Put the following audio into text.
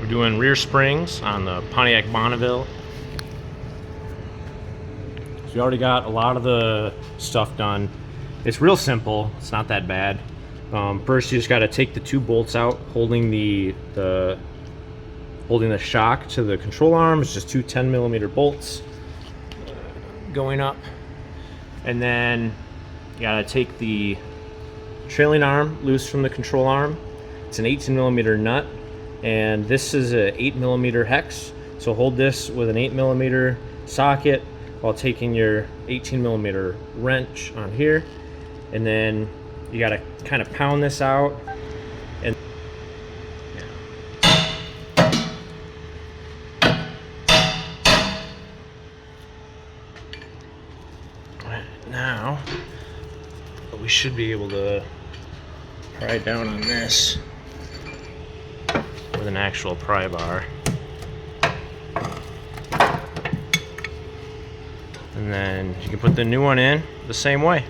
We're doing rear springs on the Pontiac Bonneville. So we already got a lot of the stuff done. It's real simple. It's not that bad. First, you just got to take the two bolts out, holding the shock to the control arm. It's just two 10mm bolts going up, and then you got to take the trailing arm loose from the control arm. It's an 18mm nut, and this is a 8mm hex. So hold this with an 8mm socket while taking your 18mm wrench on here, and then you got to kind of pound this out. And now we should be able to pry down on this with an actual pry bar. And then you can put the new one in the same way.